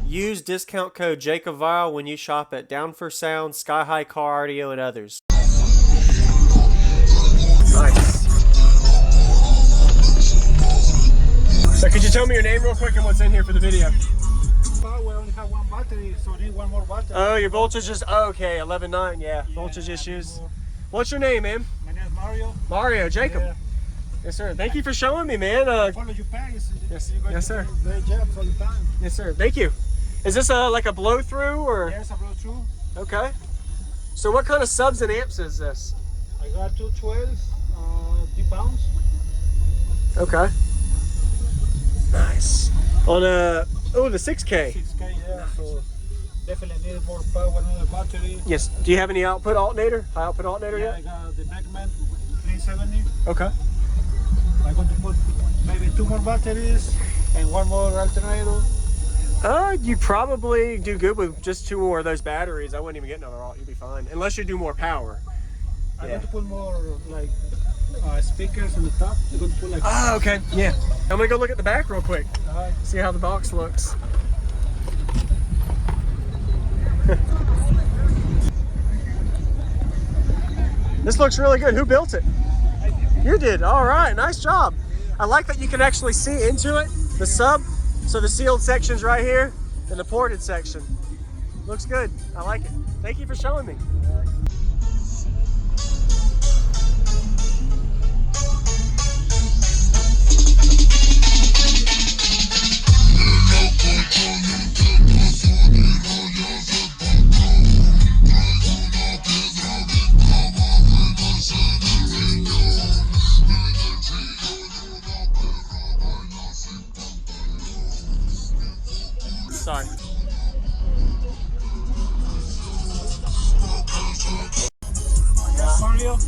Use discount code JACOBVILE when you shop at Down for Sound, Sky High Car Audio, and others. Nice. So could you tell me your name real quick and what's in here for the video? We only have one battery, so we need one more battery. Oh, your voltage is, oh, okay, 11.9, yeah, voltage issues. What's your name, man? My name is Mario. Mario, Jacob. Yeah. Yes, sir. Thank you for showing me, man. Follow your pants. Yes, sir. BigJeff all the time. Yes, sir. Thank you. Is this like a blow through or? Yes, a Blowthru. Okay. So what kind of subs and amps is this? I got 212, 3 pounds. Okay. Nice. On the 6K. 6K, yeah. So definitely need more power on the battery. Yes. Do you have any output alternator? High output alternator Yeah, yet? I got the Beckman 370. Okay. I'm going to put maybe 2 more batteries and 1 more alternator. You probably do good with just 2 more of those batteries. I wouldn't even get another alt. You'd be fine. Unless you do more power. I'm going to put more like speakers on the top. I'm going to put like. Oh, okay. Yeah. I'm gonna go look at the back real quick. See how the box looks. This looks really good. Who built it? You did. All right. Nice job. I like that you can actually see into it. The sub. So the sealed section's right here, and the ported section. Looks good. I like it. Thank you for showing me. Sorry. Mario. I'm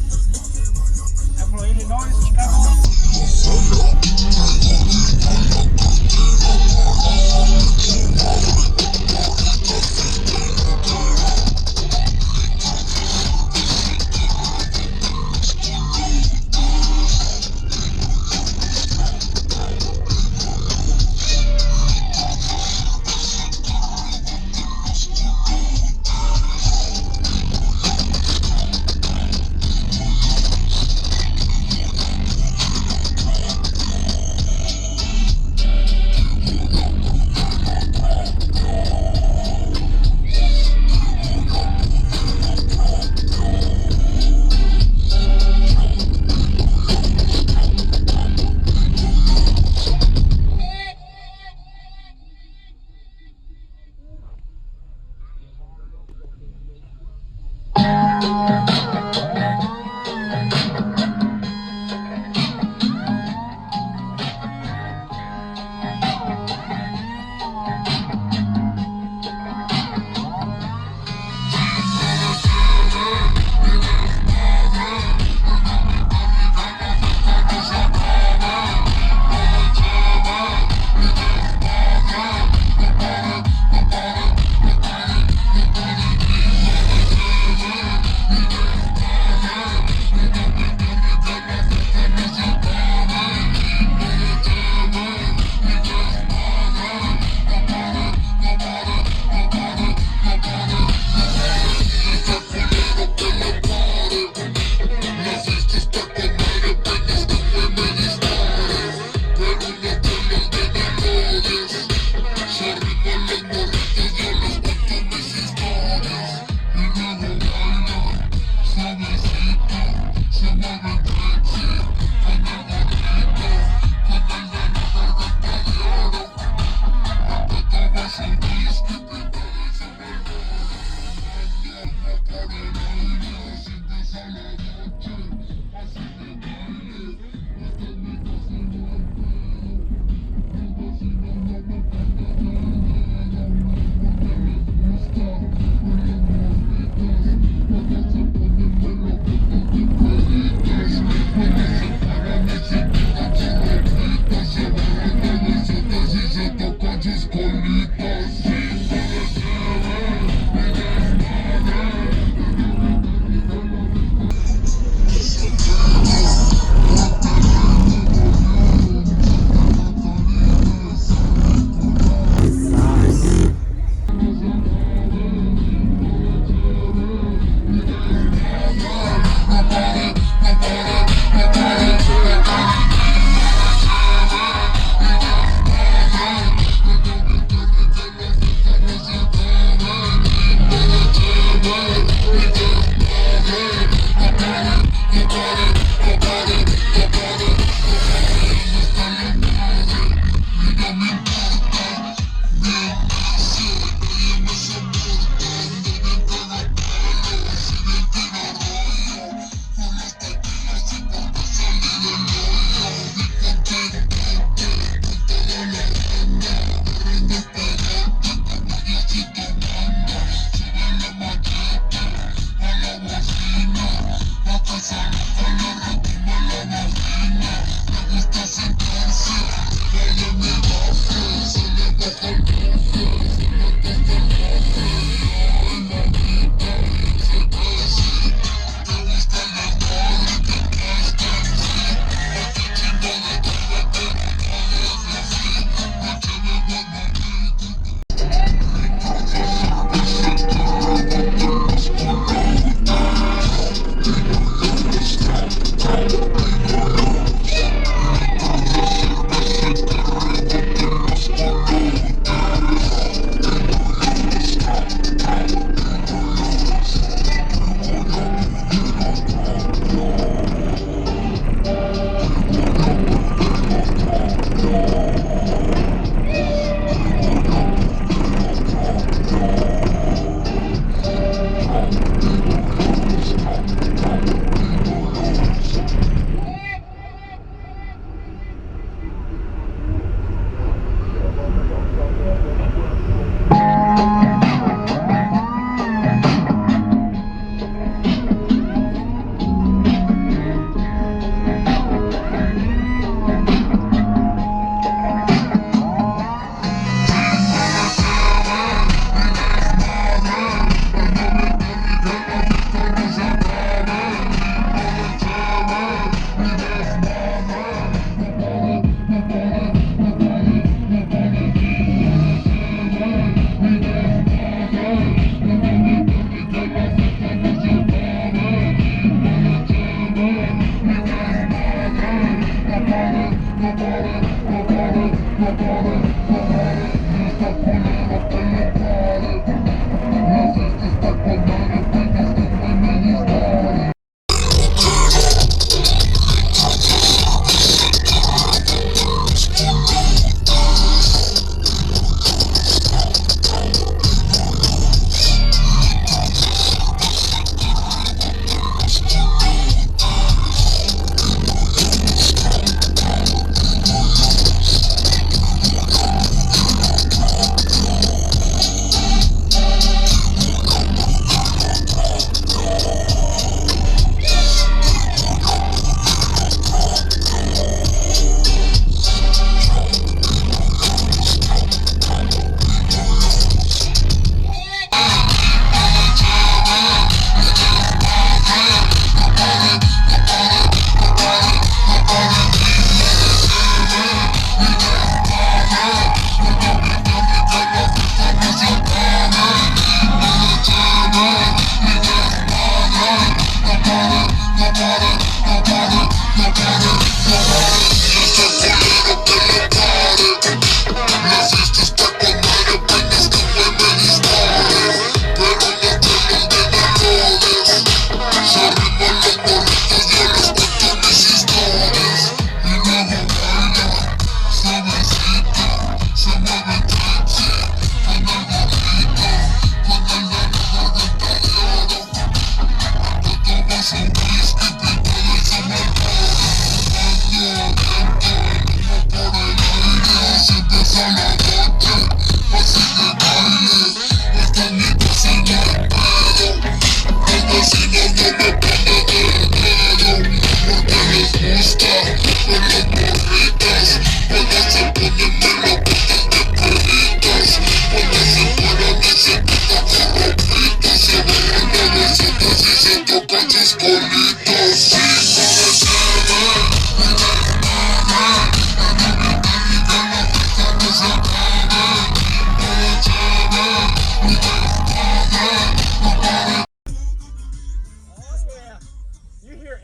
from Illinois, Chicago.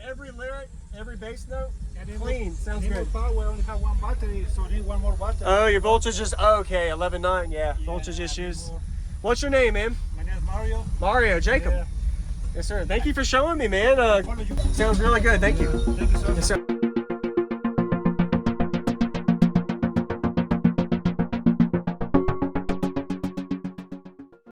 Every lyric, every bass note, And clean. Sounds need good. more power. We only have one battery, so need one more battery. Oh, your voltage is okay. 11.9. Yeah, voltage issues. What's your name, man? My name is Mario. Mario Jacob. Yeah. Yes, sir. Thank you for showing me, man. Sounds really good. Thank you. Thank you, sir. Yes, sir.